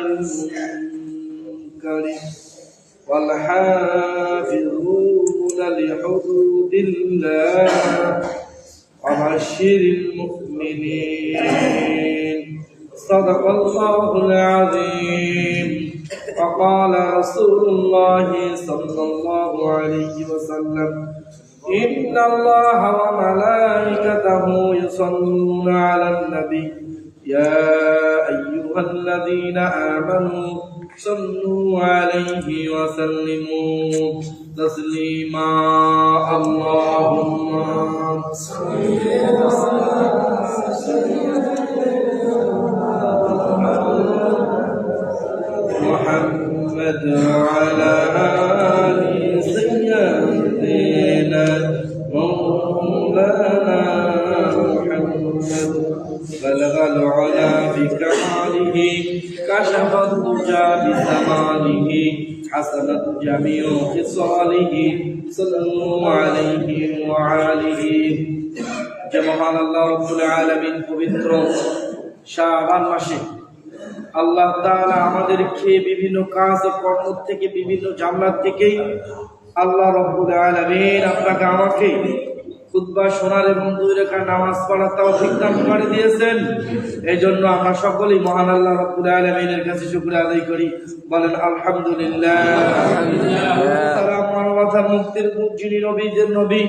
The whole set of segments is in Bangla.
المنكر والحافظون لحدود الله وبشر المؤمنين صدق الله العظيم. وقال رسول الله صلى الله عليه وسلم إن الله وملائكته يصلون على النبي يا أيها الذين آمنوا صلوا عليه وسلموا تسليما. اللهم صل محمد وعلى آل سيدنا مولانا محمد بلغ العلا بكماله كشف الدجى بزمانه حسنت جميع خصاله صلوا عليه وآله. যে মহান আল্লাহ রাব্বুল আলামিন পবিত্র শাবান মাসে আল্লাহ তাআলা আমাদেরকে বিভিন্ন কাজ ও কর্ম থেকে বিভিন্ন জান্নাত থেকে আল্লাহ রাব্বুল আলামিন আপনাকে আমাকে খুতবা শোনার এবং দুই রাকাত নামাজ পড়ার তৌফিক দান করে দিয়েছেন। এই জন্য আমরা সকলেই মহান আল্লাহ রাব্বুল আলামিনের কাছে শুকরিয়া আদায় করি। বলেন আলহামদুলিল্লাহ। সালাম মানবতার মুক্তির যিনি নবীদের নবী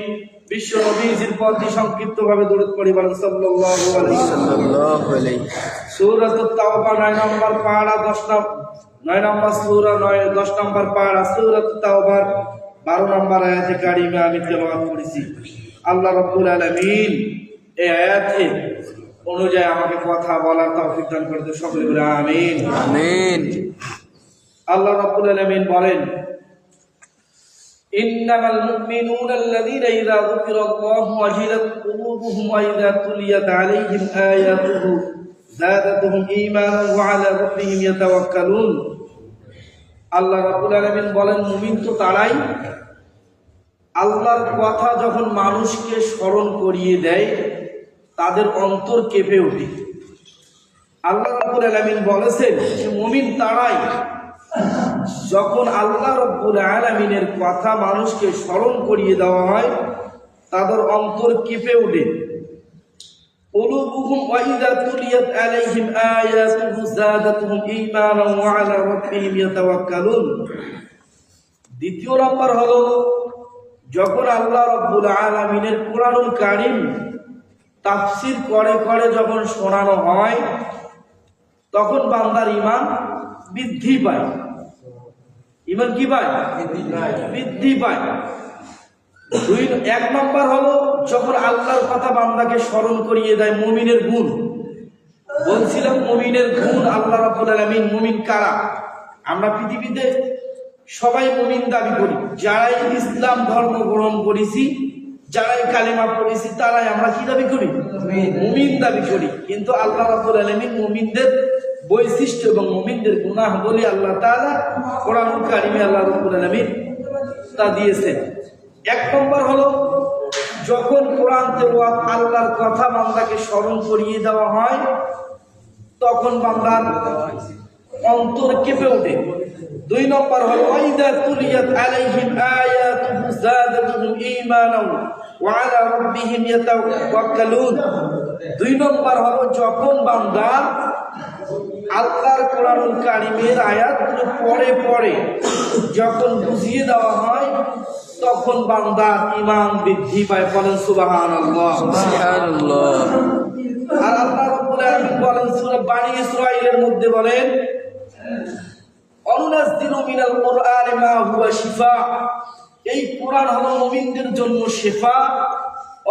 বিশ্ব নবীজির প্রতি সংক্ষিপ্তভাবে দরুদ পড়ি। বলেন সাল্লাল্লাহু আলাইহি ওয়াসাল্লাম। সূরাতুত তাওবা 9 নম্বর পারা 9 নম্বর সূরা 10 নম্বর পারা সূরাতুত তাওবার 12 নম্বর আয়াতে কারিমা আমি তেলাওয়াত করেছি। আল্লাহ রাব্বুল আলামিন এই আয়াতে অনুযায়ী আমাকে কথা বলার তৌফিক দান করে দেন। সকলে বলে আমিন আমিন। আল্লাহ রাব্বুল আলামিন বলেন ইন্নামাল মুমিনুনা আল্লাযীনা ইযা যুকিরাল্লাহু ওয়াজিলাত কুলুবুহুম ওয়া ইযা তুলিয়াত আলাইহিম আয়াতুহু যাদাতুহুম ঈমানান ওয়া আলা রাব্বিহিম ইয়াতাওয়াক্কালুন। আল্লাহ রাব্বুল আলামিন বলেন মুমিন তো তারাই আল্লাহর কথা যখন মানুষকে স্মরণ করিয়ে দেয় তাদের অন্তর কেঁপে ওঠে। আল্লাহ রাব্বুল আলামিন বলেছেন যে মুমিন তারাই যখন আল্লাহ রাব্বুল আলামিনের কথা মানুষকে স্মরণ করিয়ে দেওয়া হয় তাদের অন্তর কেঁপে ওঠে। قلوبهم وإذا تليت عليهم آياته زادتهم إيمانا وعلى ربهم يتوكلون। দ্বিতীয় নম্বর হলো যখন আল্লাহ রাব্বুল আলামিনের কোরআনুল কারীম তাফসীর করে করে যখন শোনানো হয় তখন বান্দার ঈমান বৃদ্ধি পায়। ঈমান কি পায়? বৃদ্ধি পায়। এক নম্বর হলো যখন আল্লাহর কথা বান্দাকে স্মরণ করিয়ে দেয় মুমিনের গুণ। বলছিলাম মুমিনের গুণ আল্লাহ রাব্বুল আলামিন। মুমিন কারা? আমরা পৃথিবীতে সবাই মুমিন দাবি করি। যারাই ইসলাম ধর্ম গ্রহণ করেছি, যারাই কালেমা পড়েছি তারাই আমরা কি দাবি করি? মুমিন দাবি করি। কিন্তু আল্লাহ রাব্বুল আলামিন মুমিনদের বৈশিষ্ট্য এবং মুমিনদের গুনাহগুলি আল্লাহ তাআলা কোরআনুল কারীমে আল্লাহ রাব্বুল আলামিন তা দিয়েছেন। এক নম্বর হলো যখন কোরআন তেলাওয়াত আল্লাহর কথা বান্দাকে স্মরণ করিয়ে দেওয়া হয় তখন বান্দার অন্তর কেঁপে ওঠে। দুই নম্বর হলো ওয়াইদা তুলিয়াত আলাইহিম আয়াতুহু যাদাতুহুম ঈমানান ওয়া আলা রাব্বিহিম ইয়াতাওয়াক্কালুন। দুই নম্বর হলো যখন বান্দা আল্লাহর কোরআনুল কারীমের আয়াতগুলো পড়ে পড়ে যখন বুঝিয়ে দেওয়া হয় তখন বান্দার ঈমান বৃদ্ধি পায়। বলেন সুবহানাল্লাহ সুবহানাল্লাহ। আর আল্লাহ রাব্বুল আলামিন বলেন সূরা বানী ইসরাঈলের মধ্যে বলেন অনুনাজ্জিলু মিনাল কুরআনি মা হুয়া শিফা। এই কোরআন হলো মুমিনদের জন্য শিফা।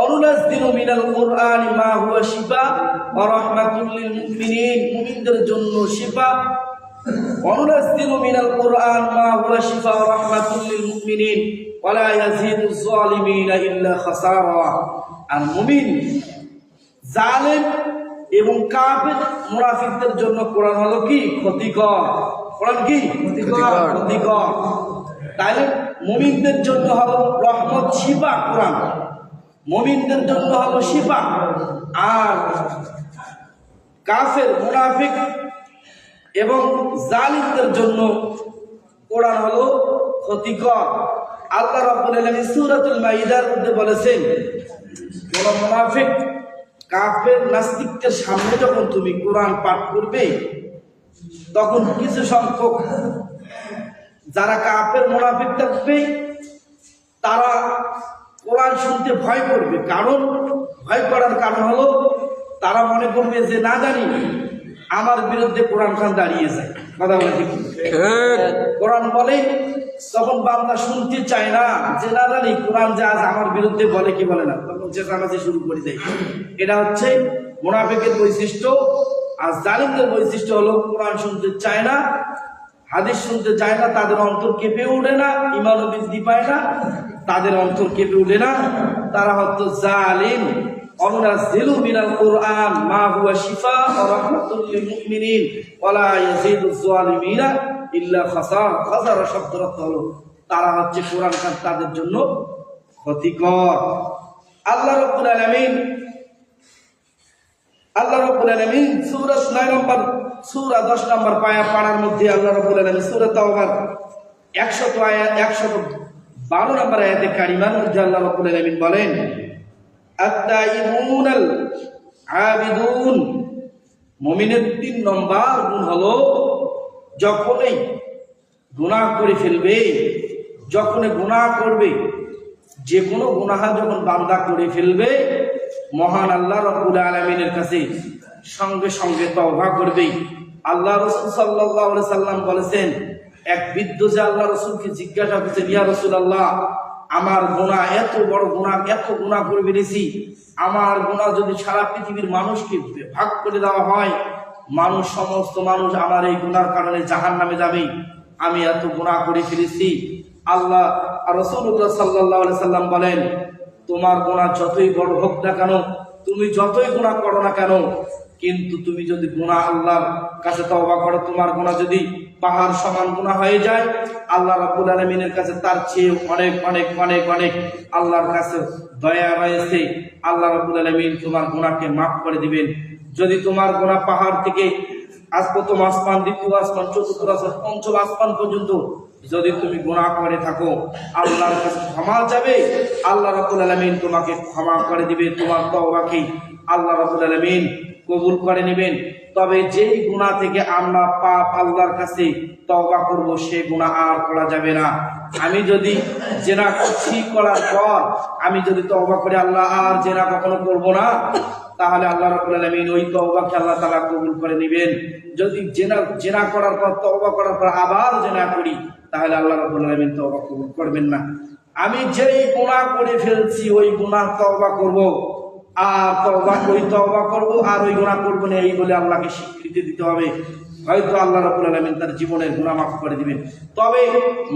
অনুনাজ্জিলু মিনাল কুরআনি মা হুয়া শিফা ওয়া রাহমাতুল লিল মুমিনিন। মুমিনদের জন্য শিফা। অনুনাজ্জিলু মিনাল কুরআন মা হুয়া শিফা ওয়া রাহমাতুল লিল মুমিনিন ওয়া লা ইয়াজিদুজ জালিমিনা ইল্লা খাসারা। আর মুমিন জালেম এবং কাফের মুনাফিকদের জন্য কোরআন হলো কি? ক্ষতিকর। কোরআন কি? ক্ষতিকর। তাহলে মুমিনদের জন্য হলো রহমত, শিফা কোরআন। মুমিনদের জন্য হলো শিফা। আর কাফের মুনাফিক এবং জালিমদের জন্য কোরআন হলো ক্ষতিকর। আল্লাহ রাব্বুল আলামিন সূরাতুল মাইদার মধ্যে বলেছেন, কোন মুনাফিক কাফের নাস্তিকদের সামনে যখন তুমি কোরআন পাঠ করবে, তখন কিছু সংখ্যক যারা কাফের মুনাফিক থাকবে তারা কোরআন শুনতে ভয় করবে। কারণ ভয় করার কারণ হলো তারা মনে করবে যে না জানি আমার বিরুদ্ধে কোরআন খান দাঁড়িয়ে যায়। কথা বলে ঠিক? কোরআন বলে তখন বান্দা শুনতে চায় না, যে না জানি কোরআন যে আজ আমার বিরুদ্ধে বলে কি বলে না, তখন চেঁচামেচি শুরু করে দেয়। এটা হচ্ছে মুনাফিকের বৈশিষ্ট্য। আর জালিমদের বৈশিষ্ট্য হলো কোরআন শুনতে চায় না, হাদিস শুনতে চায় না, তাদের অন্তর কেঁপে ওঠে না, ঈমান বৃদ্ধি পায় না, তাদের অন্তর কেঁপে ওঠে না, তারা হয়তো জালিম। অনুনাজ্জিলু মিনাল কুরআন মা হুয়া শিফা ওয়া রাহমাতুল লিল মুমিনিন ওয়া লা ইয়াজিদুজ জালিমিনা ইল্লা খাসার। খাসার শব্দের অর্থ হলো তারা হচ্ছে কোরআন তাদের জন্য ক্ষতিকর। আল্লাহ রাব্বুল আলামিন সূরা 9 নম্বর সূরা 10 নম্বর পাড়ার মধ্যে আল্লাহ রাব্বুল আলামিন সূরা তাওবার 100 আয়াত 112 নম্বর আয়াতে কারিমার মধ্যে আল্লাহ রাব্বুল আলামিন বলেন, আত-তাইবুনাল আবিদুন। মুমিনের 3 নম্বর গুণ হলো যখনই গুনাহ করে ফেলবে, যখনই গুনাহ করবে, যে কোনো গুনাহ যখন বান্দা করে ফেলবে, মহান আল্লাহ রাব্বুল আলামিনের কাছে সঙ্গে সঙ্গে তওবা করবে। আল্লাহ রাসূল সাল্লাল্লাহু আলাইহি সাল্লাম বলেছেন, এক বৃদ্ধ যে আল্লাহ রাসূলকে জিজ্ঞাসা করতে, ইয়া রাসূলুল্লাহ, আমার গুনাহ এত বড় গুনাহ, এত গুনাহ করে ফেলেছি, আমার গুনাহ যদি সারা পৃথিবীর মানুষকে ভাগ করে দেওয়া হয়, সমস্ত মানুষ আমার এই গুনার কারণে জাহান্নামে যাবে, আমি এত গুনাহ করে ফেলেছি। আল্লাহ রাসূলুল্লাহ সাল্লাল্লাহু আলাইহি সাল্লাম বলেন, তোমার গুনাহ যতই বড় হোক না কেন, তুমি যতই গুনাহ করো না কেন, কিন্তু তুমি যদি গুনাহ আল্লাহর কাছে তওবা করো, তোমার গুনাহ যদি পাহাড় সমান গুনাহ হয়ে যায়, আল্লাহ রাব্বুল আলামিনের কাছে তার চেয়ে অনেক অনেক অনেক অনেক আল্লাহর কাছে দয়া রয়েছে। আল্লাহ রাব্বুল আলামিন তোমার গুনাহকে মাফ করে দিবেন। যদি তোমার গুনাহ পাহাড় থেকে আজ প্রথম আসমান, দ্বিতীয় আসমান, চতুর্থ আসমান, পঞ্চম আসমান পর্যন্ত যদি তুমি গুনাহ করে থাকো, আল্লাহর কাছে ক্ষমা চাবে, আল্লাহ রাব্বুল আলামিন তোমাকে ক্ষমা করে দিবে। তোমার তওবাকে আল্লাহ রাব্বুল আলামিন কবুল করে নেবেন। তবে যেই গুনাহ থেকে আমরা পাপ আল্লাহর কাছে তওবা করব, সেই গুনাহ আর করা যাবে না। আমি যদি জেনা করছি, করার পর আমি যদি তওবা করি আল্লাহ আর জেনা কখনো করব না, তাহলে আল্লাহ রাব্বুল আলামিন ওই তওবাকে আল্লাহ তাআলা কবুল করে নেবেন। যদি জেনা করার পর, তওবা করার পর আবার জেনা করি, তাহলে আল্লাহ রাব্বুল আলামিন তওবা কবুল করবেন না। আমি যেই গুনাহ করে ফেলছি ওই গুনাহ তওবা করব, আর ওই তওবা করব আর ওই গুনাহ করব না, এই বলে আল্লাহকে স্বীকৃতি দিতে হবে। হয়তো আল্লাহ রাব্বুল আলামিন তার জীবনের গুনাহ মাফ করে দিবেন। তবে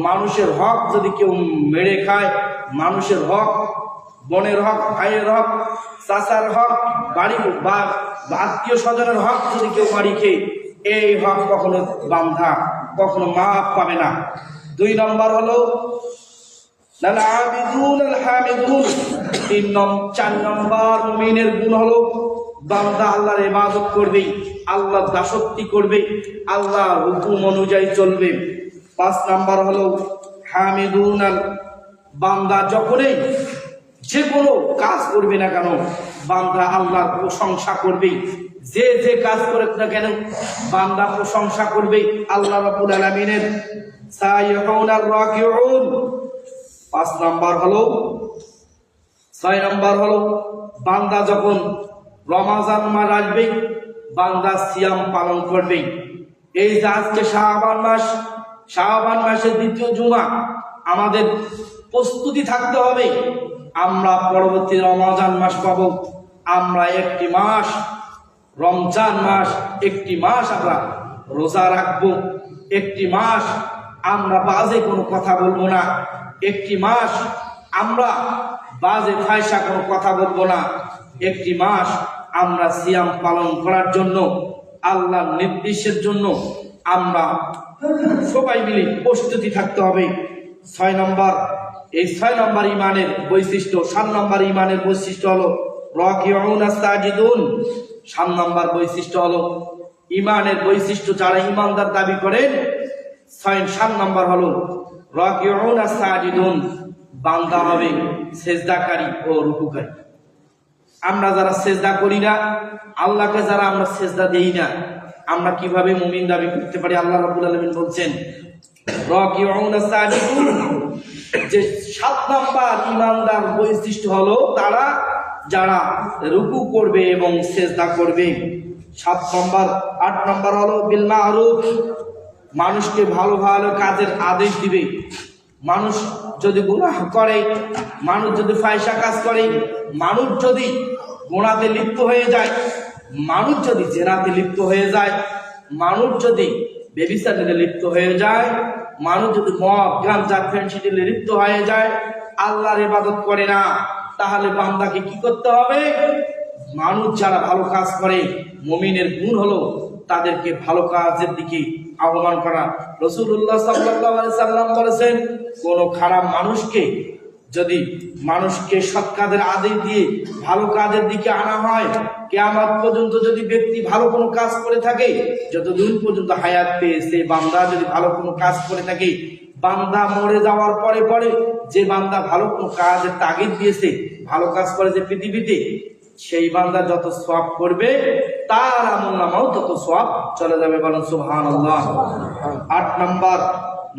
মানুষের হক যদি কেউ মেরে খায়, মানুষের হক, বোনের হক, ভাইয়ের হক, চাচার হক, বাড়ি বা আত্মীয় স্বজনের হক যদি কেউ মারি খেয়ে, এই হক কখনো বান্ধা কখনো মাফ পাবে না। 2 নম্বর হলো আল-আবিদুন আল-হামিদুন। 4 নম্বর মুমিনের গুণ হলো বান্দা আল্লাহর ইবাদত করবে, আল্লাহর দাসত্ব করবে, আল্লাহর হুকুম অনুযায়ী চলবে। 5 নম্বর হলো হামিদুন, বান্দা যখনই যে কোনো কাজ করবে না কেন, বান্দা আল্লাহর প্রশংসা করবে। যে যে কাজ করে না কেন, বান্দা প্রশংসা করবে আল্লাহ রাব্বুল আলামিনের। সাইয়ুনার রাকিউন। 5 নম্বর হলো 6 নম্বর হলো বান্দা যখন রমজান মাস আসবে, বান্দা সিয়াম পালন করবে। এই যে আজকে শাবান মাসের 2য় জুমা, আমাদের প্রস্তুতি থাকতে হবে। আমরা পরবর্তী রমজান মাস পাবো। আমরা একটি মাস, রমজান মাস, একটি মাস আমরা রোজা রাখবো। একটি মাস আমরা বাজে কোনো কথা বলবো না। একটি মাস আমরা বাজে ফায়সা কোনো কথা বলবো না। একটি মাস আমরা সিয়াম পালন করার জন্য, আল্লাহর নির্দেশের জন্য আমরা সবাই মিলে প্রস্তুতি থাকতে হবে। 6 নম্বর, এই 6 নম্বর ইমানের বৈশিষ্ট্য। 7 নম্বর ইমানের বৈশিষ্ট্য হলো রাকিউন সাজিদুন। 7 নম্বর বৈশিষ্ট্য হলো ইমানের বৈশিষ্ট্য, যারা ইমানদার দাবি করেন 7 নম্বর হলো রাকিউন সাজিদুন, বান্দা হবে সেজদাকারী ও রুকুকারী। আমরা যারা সেজদা করি না, আল্লাহকে যারা আমরা সেজদা দেই না, আমরা কিভাবে মুমিন দাবি করতে পারি? আল্লাহ রাব্বুল আলামিন বলছেন রাকিউন সাজিদুন, যে 7 নম্বর ইমানদার বৈশিষ্ট্য হলো তারা যারা রুকু করবে এবং সেজদা করবে। 7 নম্বর। 8 নম্বর হলো বিল মারুফ, মানুষকে ভালো ভালো কাজের আদেশ দিবে। মানুষ যদি গুনাহ করে, মানুষ যদি ফাহিশা কাজ করে, মানুষ যদি গুনাহতে লিপ্ত হয়ে যায়, মানুষ যদি জেনাতে লিপ্ত হয়ে যায়, মানুষ যদি ব্যভিচারে লিপ্ত হয়ে যায়, মানুষ যদি মদ গাঁজা ফেন্সিডিলে লিপ্ত হয়ে যায়, আল্লাহর ইবাদত করে না, তাহলে বান্দাকে কি করতে হবে? মানুষ যারা ভালো কাজ করে, মুমিনের গুণ হলো তাদেরকে ভালো কাজের দিকে আহ্বান করা। রাসূলুল্লাহ সাল্লাল্লাহু আলাইহি সাল্লাম বলেছেন, কোন খারাপ মানুষকে যদি মানুষকে সৎ কাজের আদেশ দিয়ে ভালো কাজের দিকে আনা হয়, কিয়ামত পর্যন্ত যদি ব্যক্তি ভালো কোনো কাজ করে থাকে, যতদিন পর্যন্ত হায়াত পেয়েছে বান্দা যদি ভালো কোনো কাজ করে থাকে, বান্দা মরে যাওয়ার পরে পরে যে বান্দা ভালো কোনো কাজের তাগিদ দিয়েছে, ভালো কাজ করে যে পৃথিবীতে, সেই বান্দা যত সওয়াব করবে তার আমলনামাও তত সওয়াব চলে যাবে। বলেন সুবহানাল্লাহ। 8 নম্বর।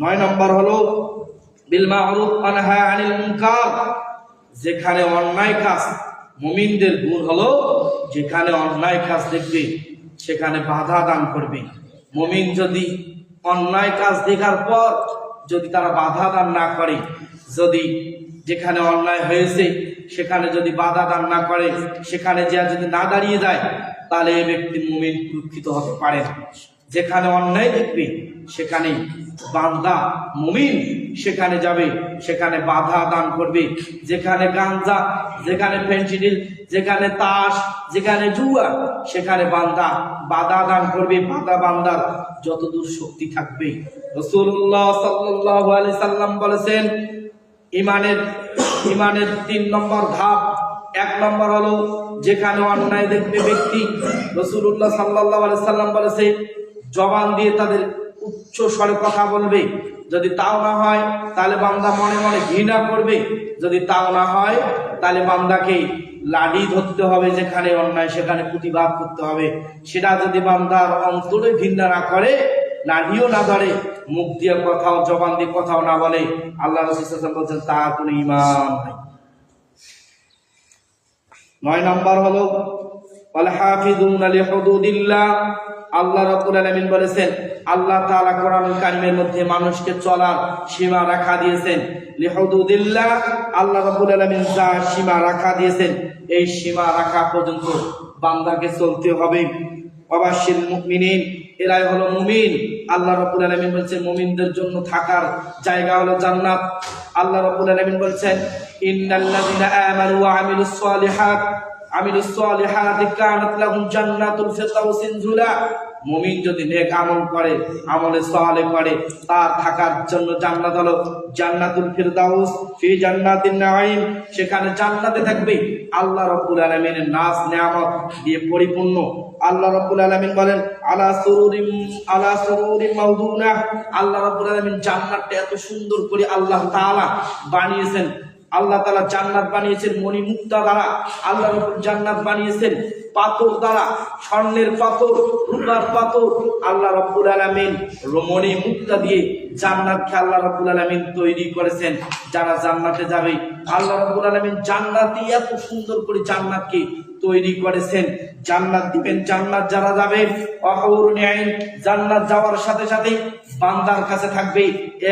9 নম্বর হলো বিল মারুফ ওয়া নাহা আনিল মুনকার, যেখানে অন্যায় কাজ, মুমিনদের গুণ হলো যেখানে অন্যায় কাজ দেখবে সেখানে বাধা দান করবে। মুমিন যদি অন্যায় কাজ দেখার পর যদি তারা বাধা দান না করে, যদি যেখানে অন্যায় হয়েছে সেখানে যদি বাধা দান না করে, সেখানে যে যদি না দাঁড়িয়ে যায়, তাহলে এই ব্যক্তি মুমিন সুরক্ষিত হতে পারে। যেখানে অন্যায় দেখবে সেখানে বান্দা মুমিন সেখানে যাবে, সেখানে বাধা দান করবে। যেখানে গাঞ্জা, যেখানে ফেন্সিডিল, যেখানে তাস, যেখানে জুয়া, সেখানে বান্দা বাধা দান করবে। বাধা বান্দার যতদূর শক্তি থাকবে। রাসূলুল্লাহ সাল্লাল্লাহু আলাইহি সাল্লাম বলেছেন, ইমানের 3 নম্বর ধাপ। 1 নম্বর হলো যেখানে অন্যায় দেখবে ব্যক্তি, রাসূলুল্লাহ সাল্লাল্লাহু আলাইহি সাল্লাম বলেছে জবান দিয়ে তাদের উচ্চ স্বরে কথা বলবে। যদি তাও না হয় তাহলে বান্দা মনে মনে ঘৃণা করবে। যদি তাও না হয় তাহলে বান্দাকে লাঠি ধরতে হবে, যেখানে অন্যায় সেখানে প্রতিবাদ করতে হবে। সেটা যদি বান্দার অন্তরে ঘৃণা না করে, লাঠিও না ধরে, মুখ দিয়ে কথাও, জবান দিয়ে কথাও না বলে, আল্লাহ রাসূল সাল্লাল্লাহু আলাইহি ওয়াসাল্লাম বলেন তার কোনো ঈমান নাই। 9 নম্বর হলো ওয়াল হাফিজুনা লিহুদুদিল্লাহ, আল্লাহ রাব্বুল আলামিন বলেছেন, আল্লাহ তাআলা কোরআনুল কারীমের মধ্যে মানুষকে চলার সীমা রাখা দিয়েছেন। লিহুদুদিল্লাহ, আল্লাহ রাব্বুল আলামিন যা সীমা রাখা দিয়েছেন, এই সীমা রাখা পর্যন্ত বান্দাকে চলতে হবে। ওয়াবাশশিল মুমিনিন, এরাই হলো মুমিন। আল্লাহ রাব্বুল আলামিন বলেছেন মুমিনদের জন্য থাকার জায়গা হলো জান্নাত। আল্লাহ রাব্বুল আলামিন বলেছেন ইন্নাল্লাযিনা আমানু ওয়া আমিলুস সালিহাতি কানাত লাহুম জান্নাতুল ফিরদাউসি নুজুলা, মুমিন যদি নেক আমল করে, আমলে সালেহ করে, তার থাকার জন্য জান্নাত হলো জান্নাতুল ফিরদাউস ফি জান্নাতিন নাঈম, সেখানে জান্নাতে থাকবে। আল্লাহ রাব্বুল আলামিনের নাজ নিয়ামত দিয়ে পরিপূর্ণ। আল্লাহ রাব্বুল আলামিন বলেন আলা সুরুরিম মাওদুনা, আল্লাহ রাব্বুল আলামিন জান্নাতটা এত সুন্দর করে আল্লাহ তাআলা বানিয়েছেন। আল্লাহ তাআলা জান্নাত বানিয়েছেন মণি মুক্তা দ্বারা। আল্লাহ রাব্বুল জান্নাত বানিয়েছেন পাথর দ্বারা, স্বর্ণের পাথর, রূপার পাথর। আল্লাহ রাব্বুল আলামিন মণি মুক্তা দিয়ে জান্নাতকে আল্লাহ রাব্বুল আলামিন তৈরি করেছেন। যারা জান্নাতে যাবে, আল্লাহ রাব্বুল আলামিন জান্নাতে এত সুন্দর করে জান্নাতকে তৈরি করেছেন। জান্নাত দিবেন, জান্নাত যারা যাবে, ওয়াহুরুন আইন, জান্নাত যাওয়ার সাথে সাথে বান্দার কাছে থাকবে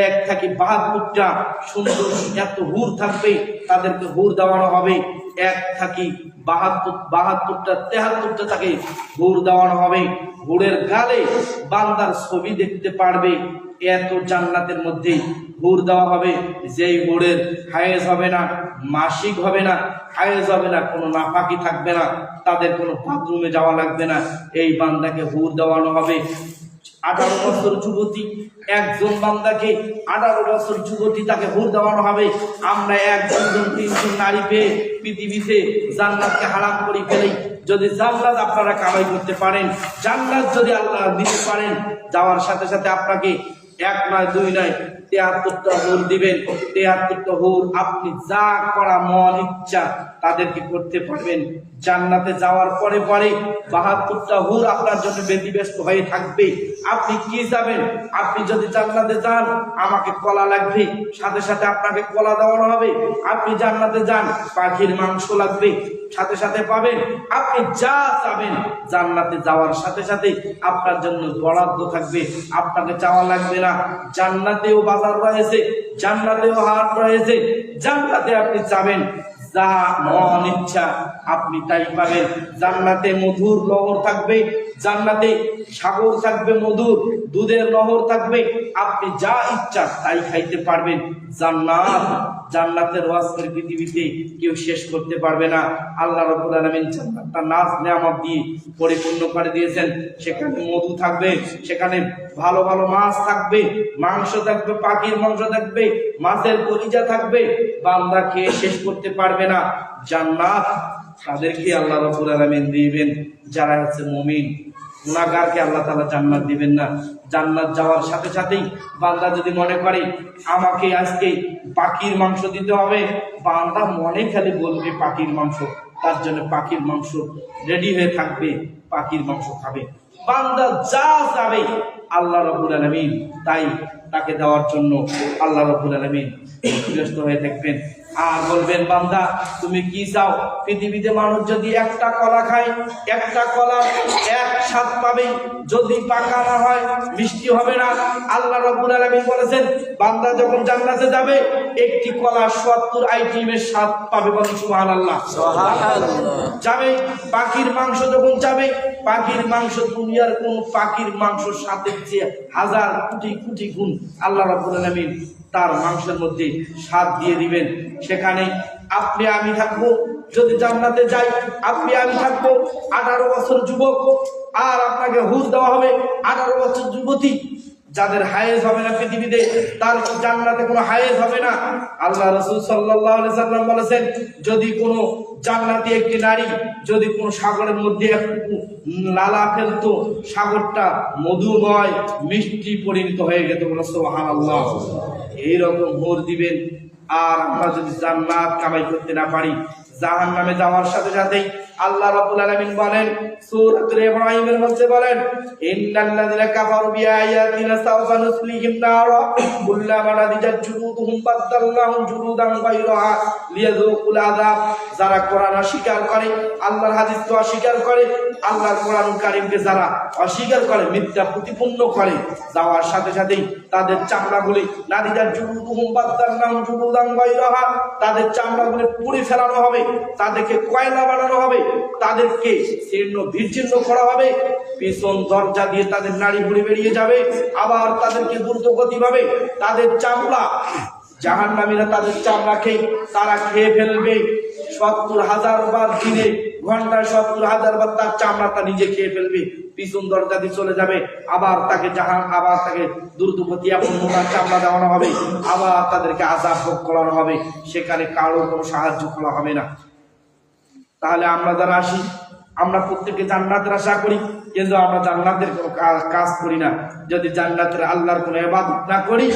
1 থেকে 72টা সুন্দর এত হুর থাকবে, তাদেরকে হুর দেওয়ানো হবে। 1 থেকে 72টা 73টা তাকে হুর দেওয়ানো হবে। হুরের গালে বান্দার ছবি দেখতে পারবে। এত জান্নাতের মধ্যে হুর দেওয়া হবে, যেই হুরের হায়েজ হবে না, মাসিক হবে না, হায়েজ হবে না, কোনো নাপাকি থাকবে না, তাদের কোনো বাথরুমে যাওয়া লাগবে না। এই বান্দাকে হুর দেওয়ানো হবে। 18 বছর যুবতী একজন বান্দাকে 18 বছর যুবতী তাকে হুর দেওয়ানো হবে। আমরা 1 2 3 জন নারী পেয়ে পৃথিবীতে জান্নাতকে হারাম করে ফেলি। যদি জান্নাত আপনারা কামাই করতে পারেন, জান্নাত যদি আল্লাহ দিতে পারেন, যাওয়ার সাথে সাথে আপনাকে 1 নয় 2 নয় 73টা হুর দিবেন। 73টা হুর আপনি যা করা মন ইচ্ছা তাদেরকে করতে পারবেন। জান্নাতে যাওয়ার পরে পরে 72টা হুর আপনার জন্য ব্যতিব্যস্ত হয়ে থাকবে। আপনি কি যাবেন? আপনি যদি জান্নাতে যান, আমাকে কলা লাগবে, সাথে সাথে আপনাকে কলা দেওয়ানো হবে। আপনি জান্নাতে যান, পাখির মাংস লাগবে, সাথে সাথে পাবেন। আপনি যা চাবেন জান্নাতে যাওয়ার সাথে সাথে আপনার জন্য বরাদ্দ থাকবে, আপনাকে চাওয়া লাগবে না। জান্নাতেও বাজার রয়েছে, জান্নাতেও হাট রয়েছে, জান্নাতে আপনি চাবেন যা মন ইচ্ছা আপনি তাই পাবেন। জান্নাতে মধুর নহর থাকবে, জান্নাতে সাগর থাকবে, মধুর দুধের নহর থাকবে, আপনি যা ইচ্ছা তাই খাইতে পারবেন। জান্নাতের ওয়াসের পৃথিবীতে কেউ শেষ করতে পারবে না। আল্লাহ রাব্বুল আলামিন জান্নাতটা নাজ নেয়ামত দিয়ে পরিপূর্ণ করে দিয়েছেন। সেখানে মধু থাকবে, সেখানে ভালো ভালো মাছ থাকবে, মাংস থাকবে, পাখির মাংস থাকবে, মাছের কলিজা থাকবে, বান্দা খেয়ে শেষ করতে পারবে না। জান্নাত তাদেরকে আল্লাহ রাব্বুল আলামিন দিবেন যারা হচ্ছে মুমিন। গুনাহগারকে আল্লাহ তাআলা জান্নাত দিবেন না। জান্নাত যাওয়ার সাথে সাথেই বান্দা যদি মনে করে আমাকে আজকে পাখির মাংস দিতে হবে, বান্দা মনে খালি বলবে পাখির মাংস, তার জন্য পাখির মাংস রেডি হয়ে থাকবে, পাখির মাংস খাবে। বান্দা যা যাবে আল্লাহ রাব্বুল আলামিন তাই তাকে দেওয়ার জন্য আল্লাহ রাব্বুল আলামিন ব্যস্ত হয়ে থাকবেন। আর বলবেন বান্দা তুমি কি চাও? পৃথিবীতে মানুষ যদি একটা কলা খায়, একটা কলা এক স্বাদ পাবে, যদি পাকা না হয় মিষ্টি হবে না। আল্লাহ রাব্বুল আলামিন বলেছেন বান্দা যখন জান্নাতে যাবে একটি কলা 70 আইটেমের স্বাদ পাবে। বলেন সুবহানাল্লাহ। যাবে পাখির মাংস যখন যাবে, পাখির মাংস দুনিয়ার কোন পাখির মাংসের সাথে যে 1000 কোটি কোটি গুণ আল্লাহ রাব্বুল আলামিন তার মাংসের মধ্যে স্বাদ দিয়ে দিবেন। সেখানে আপনি আমি থাকবো। যদি জান্নাতে যাই, আপনি আমি থাকবো 18 বছর যুবক, আর আপনাকে হুর দেওয়া হবে 18 বছর যুবতী। যাদের হায়েজ হবে না পৃথিবীতে, তার জান্নাতে কোনো হায়েজ হবে না। আল্লাহ রাসূল সাল্লাল্লাহু আলাইহি সাল্লাম বলেছেন যদি কোনো জান্নাতি একটি নারী যদি কোনো সাগরের মধ্যে একটু লালা ফেলতো, সাগরটা মধুময় মিষ্টি পরিণত হয়ে যেত। বলে সুবহানাল্লাহ। এইরকম হুর দিবেন। আর আমরা যদি জান্নাত কামাই করতে না পারি, জাহান্নামে যাওয়ার সাথে সাথেই আল্লাহ রাব্বুল আলামিন বলেন সূরাতুল ইব্রাহিমের মধ্যে বলেন ইন্নাল্লাযিনা কাফারু বিআয়াতিনা সাওফা নুসলিহিম নারা কুল্লামা নাদিজাত জুলুদুহুম বাদদালনাহুম জুলুদান গায়রাহা লিয়াযুকুল আযাব। যারা কোরআন অস্বীকার করে, আল্লাহর হাদিসকে অস্বীকার করে, আল্লাহর কোরআন কারীমকে যারা অস্বীকার করে, মিথ্যা প্রতিপন্ন করে, যাওয়ার সাথে সাথেই তাদের চামড়াগুলি নাদিজাত জুলুদুহুম বাদদালনাহুম জুলুদান গায়রাহা, তাদের চামড়াগুলি পুড়ে ফেলানো হবে, তাদেরকে কয়লা বানানো হবে, তাদেরকে শীর্ণ বিচ্ছিন্ন করা হবে, পিছন দরজা দিয়ে তাদের নাড়ি ভুড়ি বেরিয়ে যাবে। আবার তাদেরকে দ্রুতগতি ভাবে তাদের চামড়া, জাহান্নামীরা তাদের চামড়া তারা খেয়ে ফেলবে। 70,000 বার দিনে, ঘন্টায় 70,000 বার তার চামড়াটা নিজে খেয়ে ফেলবে, পিছন দরজা দিয়ে চলে যাবে। আবার তাকে আবার তাকে দ্রুতগতি তার চামড়া দেওয়ানো হবে, আবার তাদেরকে আযাব ভোগ করানো হবে। সেখানে কারো কোনো সাহায্য করা হবে না। তাহলে আমরা যারা আসি, আমরা প্রত্যেকে জান্নাতের আশা করি, কিন্তু আমরা জান্নাতের কোনো কাজ করি না। যদি জান্নাতের আল্লাহর কোনো ইবাদত না করি,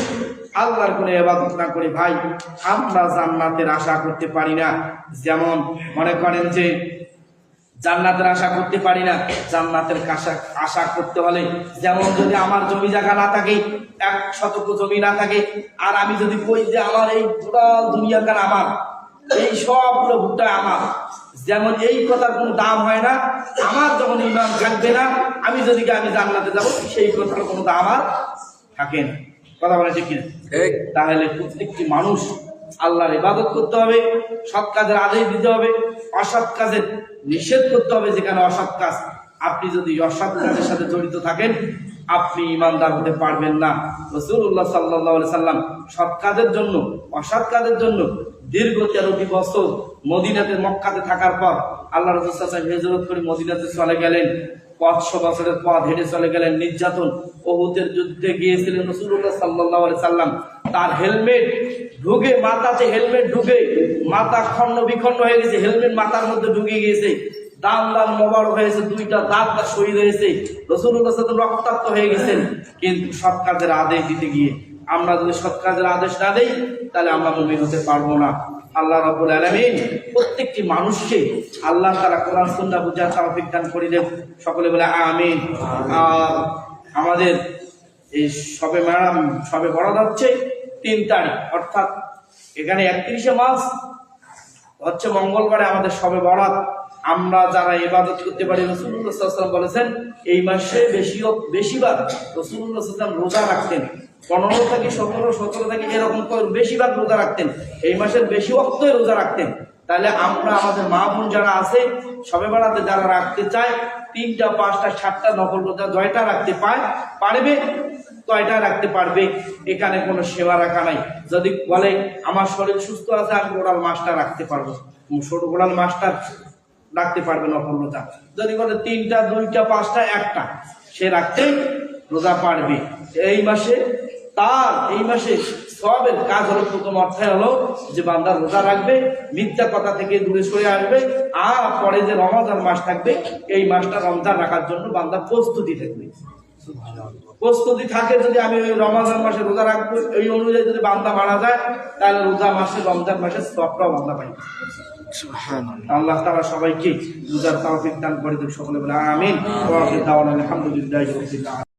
আল্লাহর কোনো ইবাদত না করি, ভাই আমরা জান্নাতের আশা করতে পারি না। যেমন মনে করেন যে জান্নাতের আশা করতে পারি না, জান্নাতের আশা করতে হলে যেমন যদি আমার জমি জায়গা না থাকে, 1 শতক জমি না থাকে, আর আমি যদি কই যে আমার এই পুরো দুনিয়াকার আমার, এই সবগুলো ভুট্টা আমার, যেমন এই কথার কোনো দাম হয় না। আমার যখন ইমান থাকবে না, আমি যদি আমি জান্নাতে যাব, সেই কথার কোনো দাম আর থাকে না। কথা বলে ঠিক কিনা? তাহলে প্রত্যেকটি মানুষ আল্লাহর ইবাদত করতে হবে, সৎ কাজের আদেশ দিতে হবে, অসৎ কাজের নিষেধ করতে হবে। যেখানে অসৎ কাজ, আপনি যদি অসৎ কাজের সাথে জড়িত থাকেন, আপনি ইমানদার হতে পারবেন না। রাসূলুল্লাহ সাল্লাল্লাহু আলাইহি সাল্লাম সৎ কাজের জন্য, অসৎ কাজের জন্য দীর্ঘ 13টি বছর মদিনাতে, মক্কাতে থাকার পর আল্লাহ রাসূল সাল্লাল্লাহু আলাইহি ওয়াসাল্লাম হিজরত করে মদিনাতে চলে গেলেন। 500 বছরের পথ হেঁটে চলে গেলেন, নির্যাতন। উহুদের যুদ্ধে গিয়েছিলেন রাসূলুল্লাহ সাল্লাল্লাহু আলাইহি সাল্লাম, তার হেলমেট ঢুকে, মাথাতে হেলমেট ঢুকে মাথা খণ্ড বিখণ্ড হয়ে গেছে, হেলমেট মাথার মধ্যে ঢুকে গিয়েছে, দাম মোবারক হয়েছে, 2টা দাঁত তার শহীদ হয়েছে, রাসূলুল্লাহ সাল্লাল্লাহু আলাইহি ওয়াসাল্লাম রক্তাক্ত হয়ে গেছেন। কিন্তু সৎ কাজের আদেশ দিতে গিয়ে আমরা যদি সৎ কাজের আদেশ না দেই তাহলে আমরা মুমিন হতে পারবো না। আল্লাহ রাব্বুল আলামিন প্রত্যেকটি মানুষকে আল্লাহ তাআলা কোরআন সুন্নাহ বুঝার তৌফিক দান করে দেন। সকলে বলে আমিন। আমাদের এই সবে বরাত হচ্ছে 3 তারিখ, অর্থাৎ এখানে 31শে মার্চ হচ্ছে মঙ্গলবারে আমাদের সবে বরাত। আমরা যারা ইবাদত করতে পারি, রাসূলুল্লাহ সাল্লাল্লাহু আলাইহি ওয়াসাল্লাম বলেছেন এই মাসে বেশিরভাগ রাসূলুল্লাহ সাল্লাল্লাহু আলাইহি ওয়াসাল্লাম রোজা রাখতেন, 15 থেকে 17 থেকে এরকম বেশিরভাগ রোজা রাখতেন, এই মাসের বেশি ওয়াক্তই রোজা রাখতেন। তাহলে আমরা আমাদের মা বোন যারা আছে সবে বরাতে যারা রাখতে চায় 3টা 5টা 7টা নফল রোজা 9টা রাখতে পারবে, 9টা রাখতে পারবে, এখানে কোনো সেবা রাখা নাই। যদি বলে আমার শরীর সুস্থ আছে আমি গোড়াল মাসটা রাখতে পারবো, ছোট গোড়াল মাসটা রাখতে পারবে নফল রোজা। যদি বলে 3টা 2টা 5টা 1টা সে রাখতে রোজা পারবে। এই মাসে সবের কাজ হলো, প্রথম অর্থাৎ হলো যে বান্দা রোজা রাখবে, মিথ্যা কথা থেকে দূরে সরে আসবে, আর পরে যে রমজান মাস থাকবে এই মাসটা রমজান রাখার জন্য বান্দা প্রস্তুতি থাকবে। প্রস্তুতি থাকে যদি আমি ওই রমজান মাসে রোজা রাখবো, এই অনুযায়ী যদি বান্দা মারা যায় তাহলে রোজা মাসে রমজান মাসের সবটাও বান্দা পাই। আল্লাহ তাআলা সবাইকে রোজার তৌফিক দান করে দেন। সকলে বলে আমিন। ওয়া আখিরু দাওয়ানা আলহামদুলিল্লাহি রাব্বিল আলামিন।